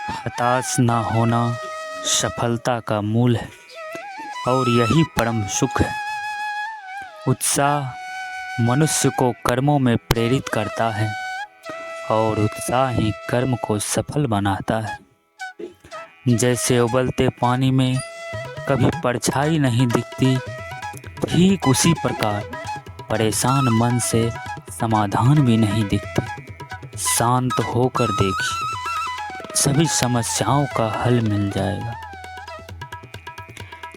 हताश ना होना सफलता का मूल है और यही परम सुख है। उत्साह मनुष्य को कर्मों में प्रेरित करता है और उत्साह ही कर्म को सफल बनाता है। जैसे उबलते पानी में कभी परछाई नहीं दिखती, ठीक उसी प्रकार परेशान मन से समाधान भी नहीं दिखती। शांत होकर देखिए, सभी समस्याओं का हल मिल जाएगा।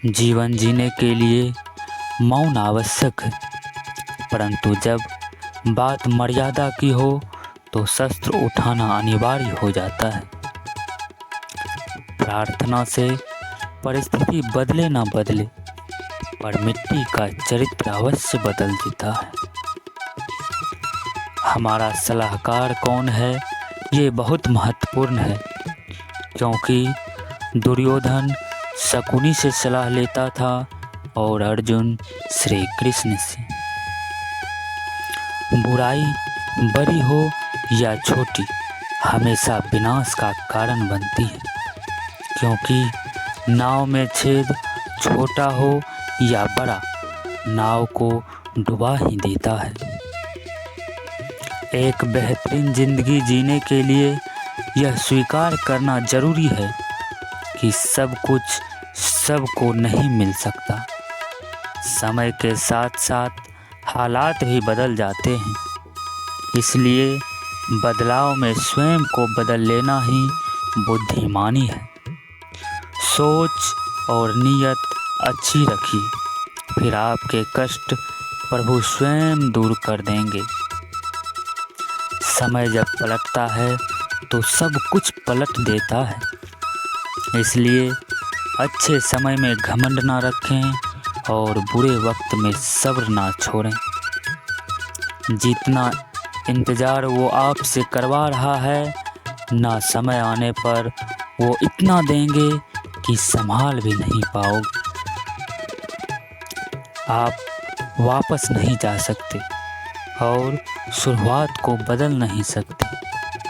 जीवन जीने के लिए मौन आवश्यक है, परंतु जब बात मर्यादा की हो तो शस्त्र उठाना अनिवार्य हो जाता है। प्रार्थना से परिस्थिति बदले ना बदले, पर मिट्टी का चरित्र अवश्य बदल देता है। हमारा सलाहकार कौन है, ये बहुत महत्वपूर्ण है, क्योंकि दुर्योधन शकुनी से सलाह लेता था और अर्जुन श्री कृष्ण से। बुराई बड़ी हो या छोटी, हमेशा विनाश का कारण बनती है, क्योंकि नाव में छेद छोटा हो या बड़ा, नाव को डुबा ही देता है। एक बेहतरीन जिंदगी जीने के लिए यह स्वीकार करना जरूरी है कि सब कुछ सबको नहीं मिल सकता। समय के साथ साथ हालात भी बदल जाते हैं, इसलिए बदलाव में स्वयं को बदल लेना ही बुद्धिमानी है। सोच और नीयत अच्छी रखिए, फिर आपके कष्ट प्रभु स्वयं दूर कर देंगे। समय जब पलटता है तो सब कुछ पलट देता है, इसलिए अच्छे समय में घमंड ना रखें और बुरे वक्त में सब्र ना छोड़ें। जितना इंतज़ार वो आपसे करवा रहा है, ना समय आने पर वो इतना देंगे कि संभाल भी नहीं पाओगे। आप वापस नहीं जा सकते और शुरुआत को बदल नहीं सकते,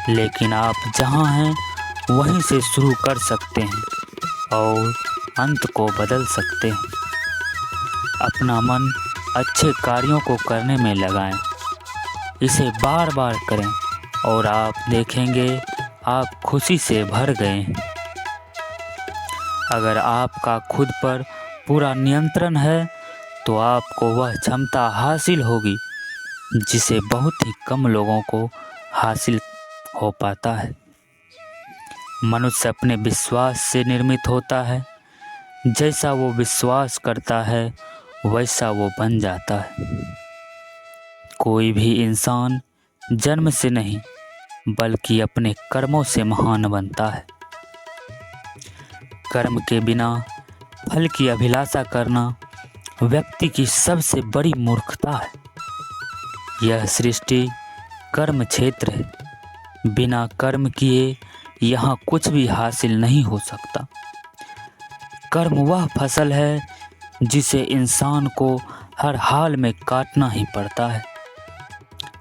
लेकिन आप जहाँ हैं वहीं से शुरू कर सकते हैं और अंत को बदल सकते हैं। अपना मन अच्छे कार्यों को करने में लगाएं, इसे बार बार करें और आप देखेंगे आप खुशी से भर गए हैं। अगर आपका खुद पर पूरा नियंत्रण है तो आपको वह क्षमता हासिल होगी जिसे बहुत ही कम लोगों को हासिल हो पाता है। मनुष्य अपने विश्वास से निर्मित होता है, जैसा वो विश्वास करता है वैसा वो बन जाता है। कोई भी इंसान जन्म से नहीं बल्कि अपने कर्मों से महान बनता है। कर्म के बिना फल की अभिलाषा करना व्यक्ति की सबसे बड़ी मूर्खता है। यह सृष्टि कर्म क्षेत्र है, बिना कर्म किए यहाँ कुछ भी हासिल नहीं हो सकता। कर्म वह फसल है जिसे इंसान को हर हाल में काटना ही पड़ता है,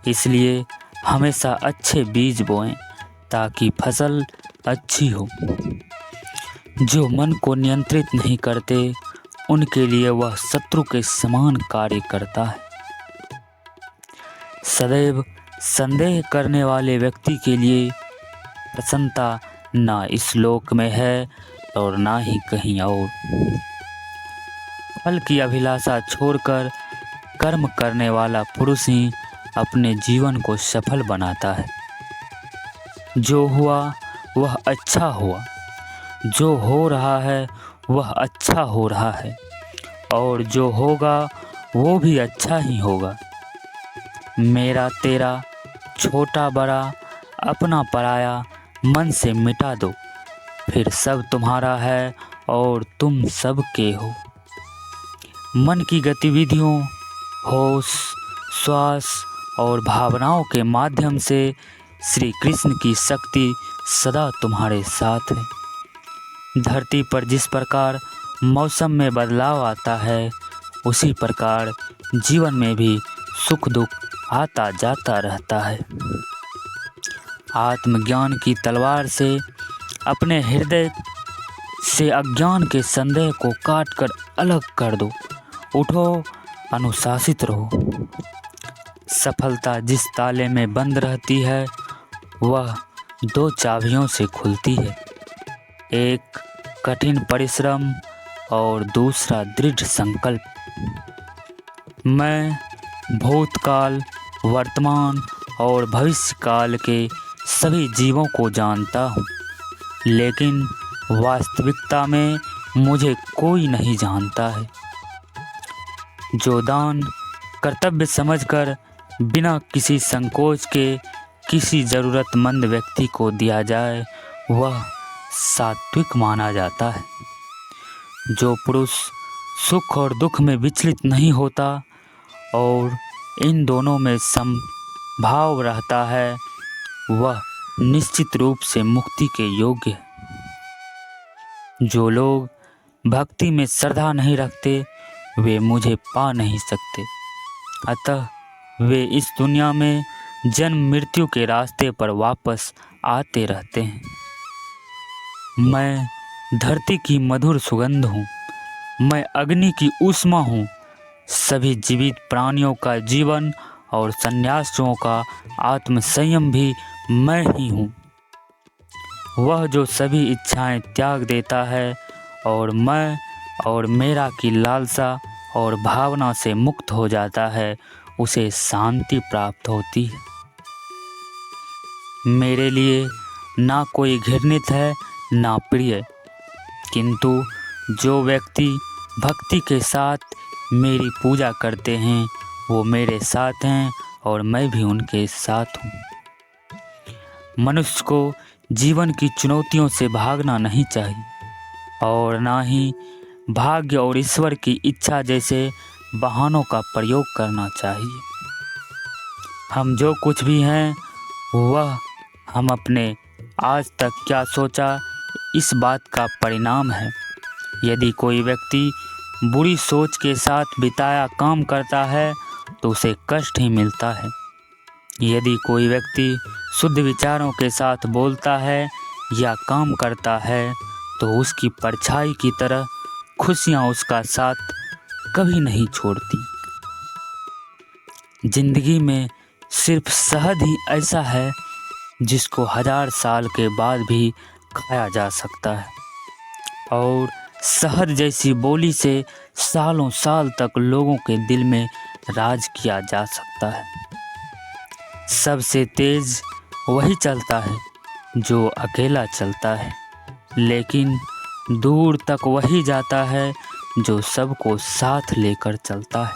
इसलिए हमेशा अच्छे बीज बोएं ताकि फसल अच्छी हो। जो मन को नियंत्रित नहीं करते उनके लिए वह शत्रु के समान कार्य करता है। सदैव संदेह करने वाले व्यक्ति के लिए प्रसन्नता ना इस लोक में है और ना ही कहीं और। फल की अभिलाषा छोड़कर कर्म करने वाला पुरुष ही अपने जीवन को सफल बनाता है। जो हुआ वह अच्छा हुआ, जो हो रहा है वह अच्छा हो रहा है और जो होगा वो भी अच्छा ही होगा। मेरा तेरा, छोटा बड़ा, अपना पराया मन से मिटा दो, फिर सब तुम्हारा है और तुम सब के हो। मन की गतिविधियों, होश, श्वास और भावनाओं के माध्यम से श्री कृष्ण की शक्ति सदा तुम्हारे साथ है। धरती पर जिस प्रकार मौसम में बदलाव आता है, उसी प्रकार जीवन में भी सुख दुख आता जाता रहता है। आत्मज्ञान की तलवार से अपने हृदय से अज्ञान के संदेह को काट कर अलग कर दो। उठो, अनुशासित रहो। सफलता जिस ताले में बंद रहती है वह 2 चाबियों से खुलती है, एक कठिन परिश्रम और दूसरा दृढ़ संकल्प। मैं भूतकाल, वर्तमान और भविष्यकाल के सभी जीवों को जानता हूँ, लेकिन वास्तविकता में मुझे कोई नहीं जानता है। जो दान कर्तव्य समझकर बिना किसी संकोच के किसी ज़रूरतमंद व्यक्ति को दिया जाए वह सात्विक माना जाता है। जो पुरुष सुख और दुख में विचलित नहीं होता और इन दोनों में समभाव रहता है वह निश्चित रूप से मुक्ति के योग्य है। जो लोग भक्ति में श्रद्धा नहीं रखते वे मुझे पा नहीं सकते, अतः वे इस दुनिया में जन्म मृत्यु के रास्ते पर वापस आते रहते हैं। मैं धरती की मधुर सुगंध हूँ, मैं अग्नि की ऊष्मा हूँ, सभी जीवित प्राणियों का जीवन और सन्यासियों का आत्म संयम भी मैं ही हूँ। वह जो सभी इच्छाएं त्याग देता है और मैं और मेरा की लालसा और भावना से मुक्त हो जाता है उसे शांति प्राप्त होती है। मेरे लिए ना कोई घृणित है ना प्रिय, किंतु जो व्यक्ति भक्ति के साथ मेरी पूजा करते हैं वो मेरे साथ हैं और मैं भी उनके साथ हूँ। मनुष्य को जीवन की चुनौतियों से भागना नहीं चाहिए और ना ही भाग्य और ईश्वर की इच्छा जैसे बहानों का प्रयोग करना चाहिए। हम जो कुछ भी हैं वह हम अपने आज तक क्या सोचा इस बात का परिणाम है। यदि कोई व्यक्ति बुरी सोच के साथ बिताया काम करता है तो उसे कष्ट ही मिलता है। यदि कोई व्यक्ति शुद्ध विचारों के साथ बोलता है या काम करता है तो उसकी परछाई की तरह खुशियाँ उसका साथ कभी नहीं छोड़ती। जिंदगी में सिर्फ शहद ही ऐसा है जिसको 1000 साल के बाद भी खाया जा सकता है और शहद जैसी बोली से सालों साल तक लोगों के दिल में राज किया जा सकता है। सबसे तेज वही चलता है जो अकेला चलता है, लेकिन दूर तक वही जाता है जो सबको साथ लेकर चलता है।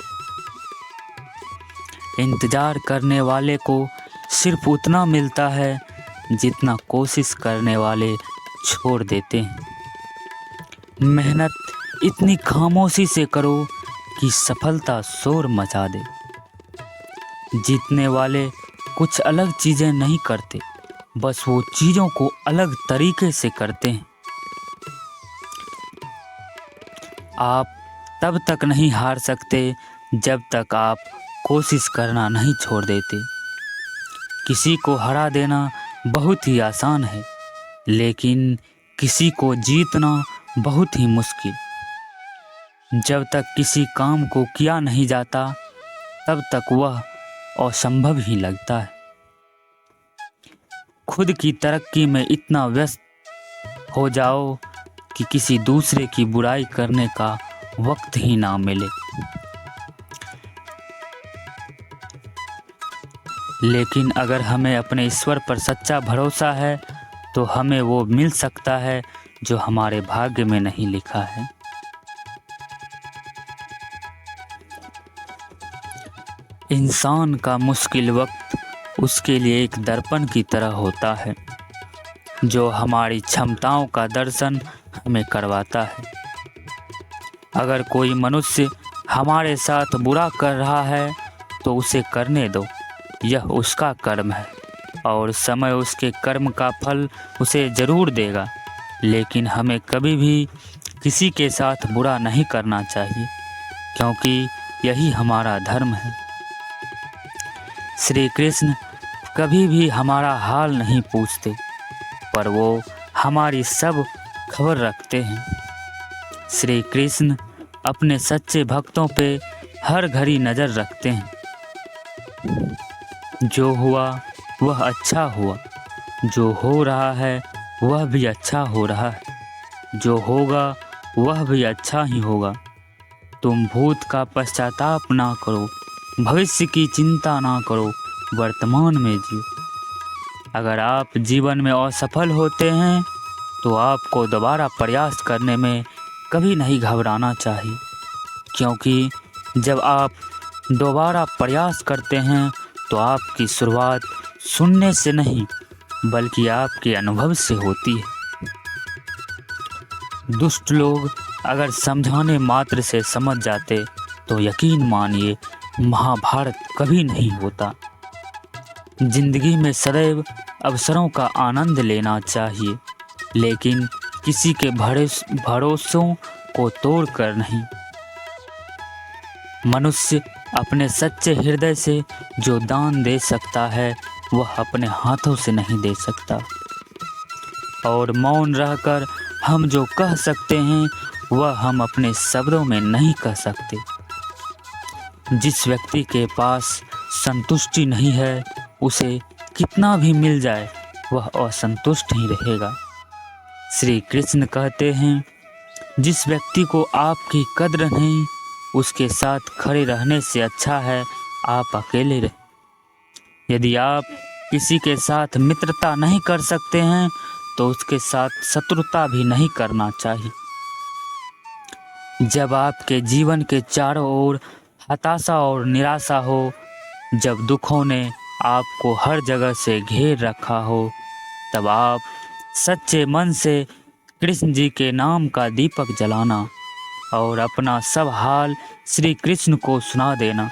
इंतजार करने वाले को सिर्फ उतना मिलता है जितना कोशिश करने वाले छोड़ देते हैं। मेहनत इतनी खामोशी से करो कि सफलता शोर मचा दे। जीतने वाले कुछ अलग चीज़ें नहीं करते, बस वो चीज़ों को अलग तरीके से करते हैं। आप तब तक नहीं हार सकते जब तक आप कोशिश करना नहीं छोड़ देते। किसी को हरा देना बहुत ही आसान है, लेकिन किसी को जीतना बहुत ही मुश्किल। जब तक किसी काम को किया नहीं जाता तब तक वह असंभव ही लगता है। खुद की तरक्की में इतना व्यस्त हो जाओ कि किसी दूसरे की बुराई करने का वक्त ही ना मिले। लेकिन अगर हमें अपने ईश्वर पर सच्चा भरोसा है तो हमें वो मिल सकता है जो हमारे भाग्य में नहीं लिखा है। इंसान का मुश्किल वक्त उसके लिए एक दर्पण की तरह होता है जो हमारी क्षमताओं का दर्शन हमें करवाता है। अगर कोई मनुष्य हमारे साथ बुरा कर रहा है तो उसे करने दो, यह उसका कर्म है और समय उसके कर्म का फल उसे ज़रूर देगा। लेकिन हमें कभी भी किसी के साथ बुरा नहीं करना चाहिए, क्योंकि यही हमारा धर्म है। श्री कृष्ण कभी भी हमारा हाल नहीं पूछते, पर वो हमारी सब खबर रखते हैं। श्री कृष्ण अपने सच्चे भक्तों पे हर घड़ी नज़र रखते हैं। जो हुआ वह अच्छा हुआ, जो हो रहा है वह भी अच्छा हो रहा है, जो होगा वह भी अच्छा ही होगा। तुम भूत का पश्चाताप ना करो, भविष्य की चिंता ना करो, वर्तमान में जियो। अगर आप जीवन में असफल होते हैं तो आपको दोबारा प्रयास करने में कभी नहीं घबराना चाहिए, क्योंकि जब आप दोबारा प्रयास करते हैं तो आपकी शुरुआत सुनने से नहीं बल्कि आपके अनुभव से होती है। दुष्ट लोग अगर समझाने मात्र से समझ जाते तो यकीन मानिए महाभारत कभी नहीं होता। जिंदगी में सदैव अवसरों का आनंद लेना चाहिए, लेकिन किसी के भरोसों को तोड़कर नहीं। मनुष्य अपने सच्चे हृदय से जो दान दे सकता है वह अपने हाथों से नहीं दे सकता, और मौन रहकर हम जो कह सकते हैं वह हम अपने शब्दों में नहीं कह सकते। जिस व्यक्ति के पास संतुष्टि नहीं है उसे कितना भी मिल जाए वह असंतुष्ट ही रहेगा। श्री कृष्ण कहते हैं, जिस व्यक्ति को आपकी कद्र नहीं उसके साथ खड़े रहने से अच्छा है आप अकेले रहें। यदि आप किसी के साथ मित्रता नहीं कर सकते हैं तो उसके साथ शत्रुता भी नहीं करना चाहिए। जब आपके जीवन के चारों ओर हताशा और निराशा हो, जब दुखों ने आपको हर जगह से घेर रखा हो, तब आप सच्चे मन से कृष्ण जी के नाम का दीपक जलाना और अपना सब हाल श्री कृष्ण को सुना देना।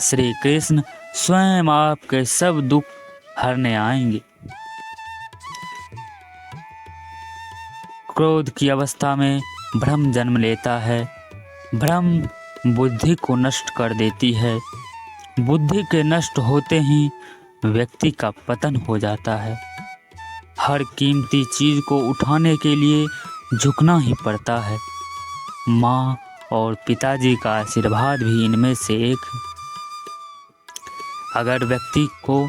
श्री कृष्ण स्वयं आपके सब दुख हरने आएंगे। क्रोध की अवस्था में भ्रम जन्म लेता है। भ्रम बुद्धि को नष्ट कर देती है। बुद्धि के नष्ट होते ही व्यक्ति का पतन हो जाता है। हर कीमती चीज को उठाने के लिए झुकना ही पड़ता है। माँ और पिताजी का आशीर्वाद भी इनमें से एक है। अगर व्यक्ति को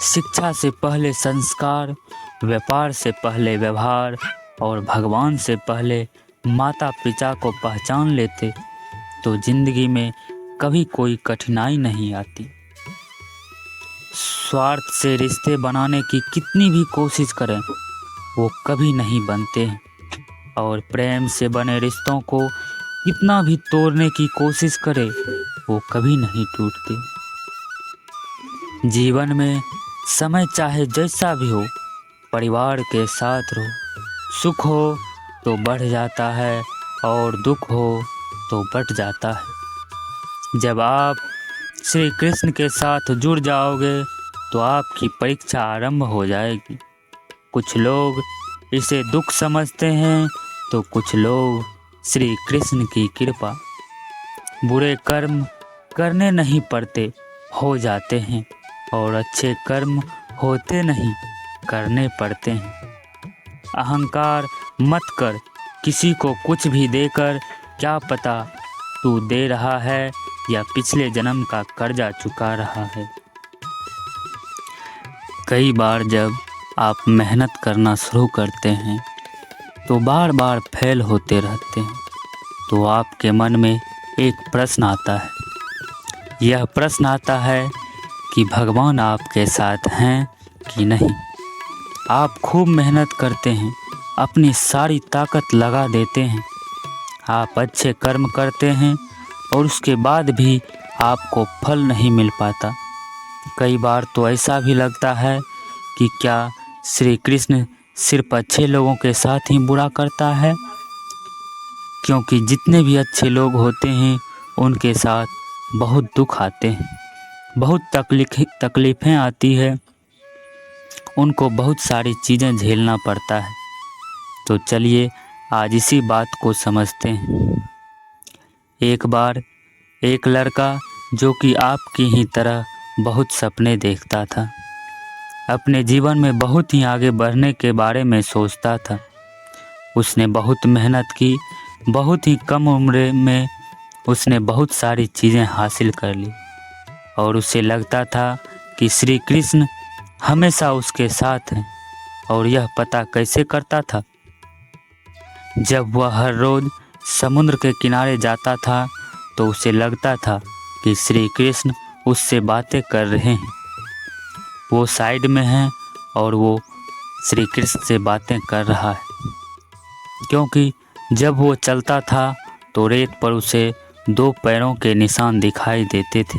शिक्षा से पहले संस्कार, व्यापार से पहले व्यवहार और भगवान से पहले माता पिता को पहचान लेते तो जिंदगी में कभी कोई कठिनाई नहीं आती। स्वार्थ से रिश्ते बनाने की कितनी भी कोशिश करें वो कभी नहीं बनते हैं, और प्रेम से बने रिश्तों को कितना भी तोड़ने की कोशिश करे वो कभी नहीं टूटते। जीवन में समय चाहे जैसा भी हो, परिवार के साथ रहो। सुख हो तो बढ़ जाता है और दुख हो तो बढ़ जाता है। जब आप श्री कृष्ण के साथ जुड़ जाओगे तो आपकी परीक्षा आरंभ हो जाएगी। कुछ लोग इसे दुख समझते हैं तो कुछ लोग श्री कृष्ण की कृपा। बुरे कर्म करने नहीं पड़ते, हो जाते हैं, और अच्छे कर्म होते नहीं, करने पड़ते हैं। अहंकार मत कर, किसी को कुछ भी देकर क्या पता तू दे रहा है या पिछले जन्म का कर्जा चुका रहा है। कई बार जब आप मेहनत करना शुरू करते हैं तो बार बार फेल होते रहते हैं, तो आपके मन में एक प्रश्न आता है। यह प्रश्न आता है कि भगवान आपके साथ हैं कि नहीं। आप खूब मेहनत करते हैं, अपनी सारी ताकत लगा देते हैं, आप अच्छे कर्म करते हैं और उसके बाद भी आपको फल नहीं मिल पाता। कई बार तो ऐसा भी लगता है कि क्या श्री कृष्ण सिर्फ अच्छे लोगों के साथ ही बुरा करता है, क्योंकि जितने भी अच्छे लोग होते हैं उनके साथ बहुत दुख आते हैं, बहुत तकलीफ़ें आती है, उनको बहुत सारी चीज़ें झेलना पड़ता है। तो चलिए आज इसी बात को समझते हैं। एक बार एक लड़का जो कि आपकी ही तरह बहुत सपने देखता था, अपने जीवन में बहुत ही आगे बढ़ने के बारे में सोचता था। उसने बहुत मेहनत की, बहुत ही कम उम्र में उसने बहुत सारी चीज़ें हासिल कर ली और उसे लगता था कि श्री कृष्ण हमेशा उसके साथ हैं। और यह पता कैसे करता था? जब वह हर रोज़ समुद्र के किनारे जाता था तो उसे लगता था कि श्री कृष्ण उससे बातें कर रहे हैं। वो साइड में हैं और वो श्री कृष्ण से बातें कर रहा है, क्योंकि जब वो चलता था तो रेत पर उसे 2 पैरों के निशान दिखाई देते थे,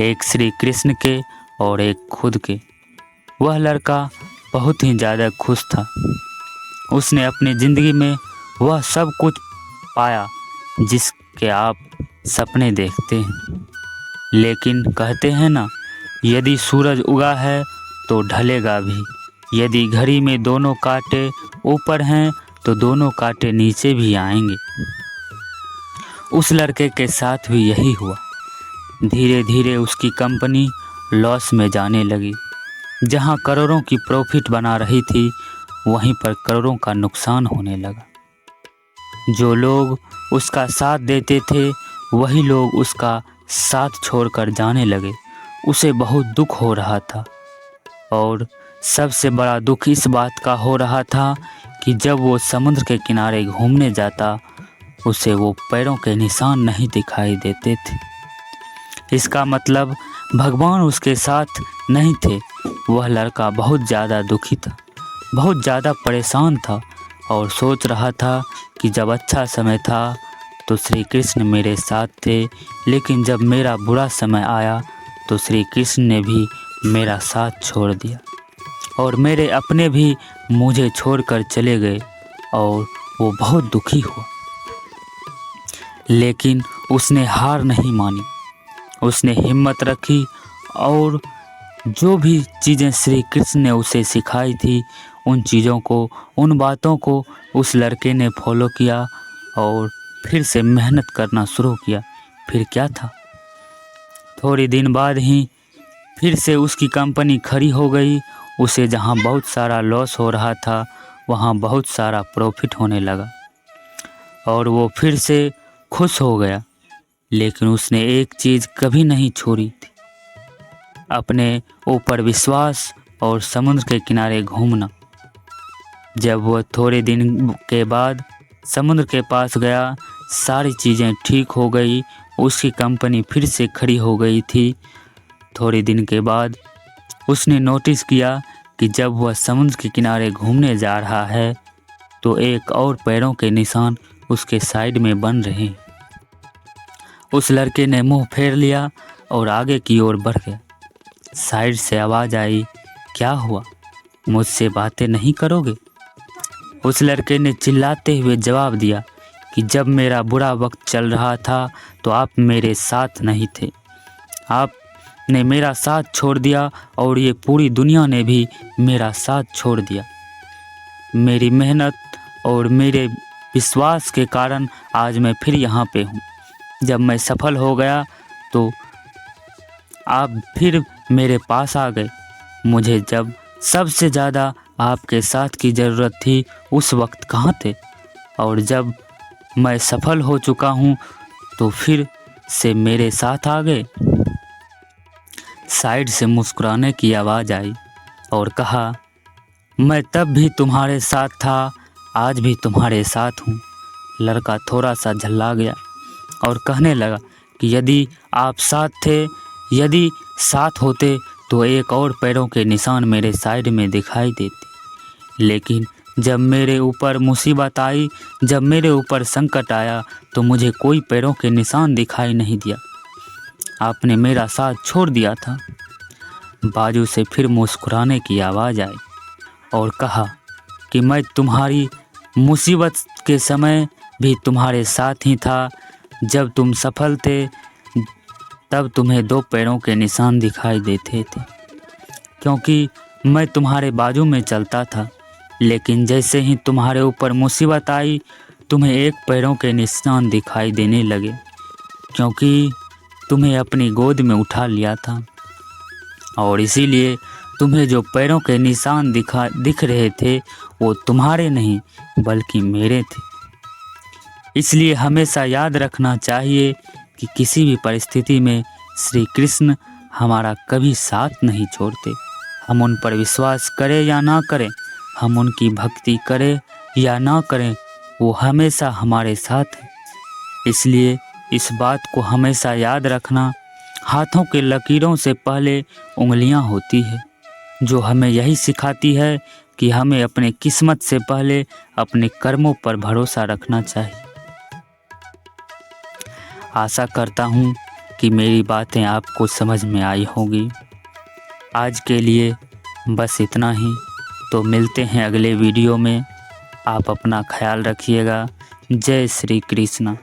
एक श्री कृष्ण के और एक खुद के। वह लड़का बहुत ही ज़्यादा खुश था। उसने अपनी ज़िंदगी में वह सब कुछ पाया जिसके आप सपने देखते हैं। लेकिन कहते हैं ना, यदि सूरज उगा है तो ढलेगा भी, यदि घड़ी में दोनों कांटे ऊपर हैं तो दोनों कांटे नीचे भी आएंगे। उस लड़के के साथ भी यही हुआ। धीरे धीरे उसकी कंपनी लॉस में जाने लगी। जहां करोड़ों की प्रॉफिट बना रही थी, वहीं पर करोड़ों का नुकसान होने लगा। जो लोग उसका साथ देते थे, वही लोग उसका साथ छोड़कर जाने लगे। उसे बहुत दुख हो रहा था और सबसे बड़ा दुख इस बात का हो रहा था कि जब वो समुद्र के किनारे घूमने जाता, उसे वो पैरों के निशान नहीं दिखाई देते थे। इसका मतलब भगवान उसके साथ नहीं थे। वह लड़का बहुत ज़्यादा दुखी था, बहुत ज़्यादा परेशान था और सोच रहा था कि जब अच्छा समय था तो श्री कृष्ण मेरे साथ थे, लेकिन जब मेरा बुरा समय आया तो श्री कृष्ण ने भी मेरा साथ छोड़ दिया और मेरे अपने भी मुझे छोड़कर चले गए और वो बहुत दुखी हुआ। लेकिन उसने हार नहीं मानी, उसने हिम्मत रखी और जो भी चीज़ें श्री कृष्ण ने उसे सिखाई थी, उन चीज़ों को, उन बातों को उस लड़के ने फॉलो किया और फिर से मेहनत करना शुरू किया। फिर क्या था, थोड़ी दिन बाद ही फिर से उसकी कंपनी खड़ी हो गई। उसे जहां बहुत सारा लॉस हो रहा था, वहां बहुत सारा प्रॉफिट होने लगा और वो फिर से खुश हो गया। लेकिन उसने एक चीज़ कभी नहीं छोड़ी थी, अपने ऊपर विश्वास और समुद्र के किनारे घूमना। जब वह थोड़े दिन के बाद समुद्र के पास गया, सारी चीज़ें ठीक हो गई, उसकी कंपनी फिर से खड़ी हो गई थी। थोड़े दिन के बाद उसने नोटिस किया कि जब वह समुद्र के किनारे घूमने जा रहा है तो एक और पैरों के निशान उसके साइड में बन रहे हैं। उस लड़के ने मुंह फेर लिया और आगे की ओर बढ़ गया। साइड से आवाज़ आई, क्या हुआ, मुझसे बातें नहीं करोगे? उस लड़के ने चिल्लाते हुए जवाब दिया कि जब मेरा बुरा वक्त चल रहा था तो आप मेरे साथ नहीं थे, आपने मेरा साथ छोड़ दिया और ये पूरी दुनिया ने भी मेरा साथ छोड़ दिया। मेरी मेहनत और मेरे विश्वास के कारण आज मैं फिर यहाँ पे हूँ। जब मैं सफल हो गया तो आप फिर मेरे पास आ गए। मुझे जब सबसे ज़्यादा आपके साथ की ज़रूरत थी, उस वक्त कहाँ थे? और जब मैं सफल हो चुका हूँ तो फिर से मेरे साथ आ गए। साइड से मुस्कुराने की आवाज़ आई और कहा, मैं तब भी तुम्हारे साथ था, आज भी तुम्हारे साथ हूँ। लड़का थोड़ा सा झल्ला गया और कहने लगा कि यदि आप साथ थे, यदि साथ होते तो एक और पैरों के निशान मेरे साइड में दिखाई देते। लेकिन जब मेरे ऊपर मुसीबत आई, जब मेरे ऊपर संकट आया तो मुझे कोई पैरों के निशान दिखाई नहीं दिया। आपने मेरा साथ छोड़ दिया था। बाजू से फिर मुस्कुराने की आवाज़ आई और कहा कि मैं तुम्हारी मुसीबत के समय भी तुम्हारे साथ ही था। जब तुम सफल थे तब तुम्हें 2 पैरों के निशान दिखाई देते थे, क्योंकि मैं तुम्हारे बाजू में चलता था। लेकिन जैसे ही तुम्हारे ऊपर मुसीबत आई, तुम्हें 1 पैरों के निशान दिखाई देने लगे, क्योंकि तुम्हें अपनी गोद में उठा लिया था और इसीलिए तुम्हें जो पैरों के निशान दिख रहे थे वो तुम्हारे नहीं बल्कि मेरे थे। इसलिए हमेशा याद रखना चाहिए कि किसी भी परिस्थिति में श्री कृष्ण हमारा कभी साथ नहीं छोड़ते। हम उन पर विश्वास करें या ना करें, हम उनकी भक्ति करें या ना करें, वो हमेशा हमारे साथ है। इसलिए इस बात को हमेशा याद रखना, हाथों के लकीरों से पहले उंगलियां होती है, जो हमें यही सिखाती है कि हमें अपने किस्मत से पहले अपने कर्मों पर भरोसा रखना चाहिए। आशा करता हूँ कि मेरी बातें आपको समझ में आई होंगी। आज के लिए बस इतना ही। तो मिलते हैं अगले वीडियो में। आप अपना ख्याल रखिएगा। जय श्री कृष्ण।